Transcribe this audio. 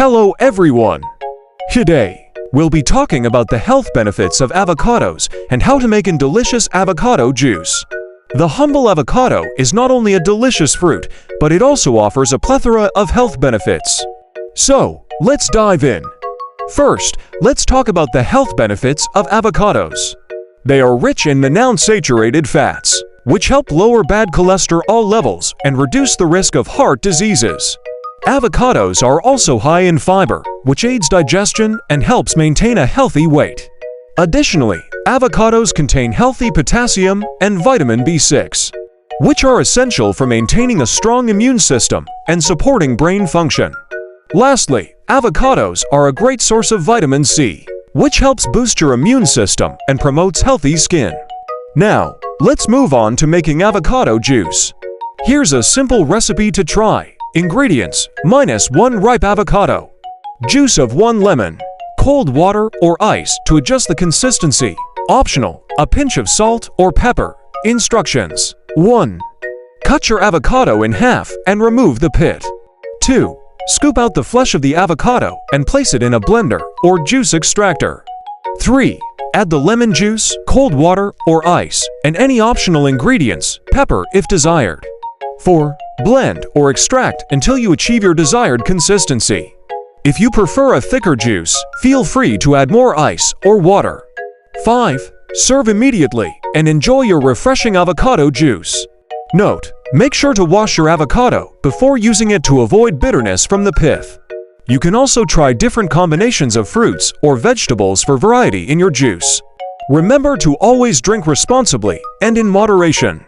Hello everyone! Today, we'll be talking about the health benefits of avocados and how to make a delicious avocado juice. The humble avocado is not only a delicious fruit, but it also offers a plethora of health benefits. So, let's dive in. First, let's talk about the health benefits of avocados. They are rich in monounsaturated fats, which help lower bad cholesterol levels and reduce the risk of heart diseases. Avocados are also high in fiber, which aids digestion and helps maintain a healthy weight. Additionally, avocados contain healthy potassium and vitamin B6, which are essential for maintaining a strong immune system and supporting brain function. Lastly, avocados are a great source of vitamin C, which helps boost your immune system and promotes healthy skin. Now, let's move on to making avocado juice. Here's a simple recipe to try. Ingredients: -1 ripe avocado, juice of 1 lemon, cold water or ice to adjust the consistency. Optional, a pinch of salt or pepper. Instructions: 1. Cut your avocado in half and remove the pit. 2. Scoop out the flesh of the avocado and place it in a blender or juice extractor. 3. Add the lemon juice, cold water or ice, and any optional ingredients, pepper if desired. 4. Blend or extract until you achieve your desired consistency. If you prefer a thicker juice, feel free to add more ice or water. 5. Serve immediately and enjoy your refreshing avocado juice. Note: make sure to wash your avocado before using it to avoid bitterness from the pith. You can also try different combinations of fruits or vegetables for variety in your juice. Remember to always drink responsibly and in moderation.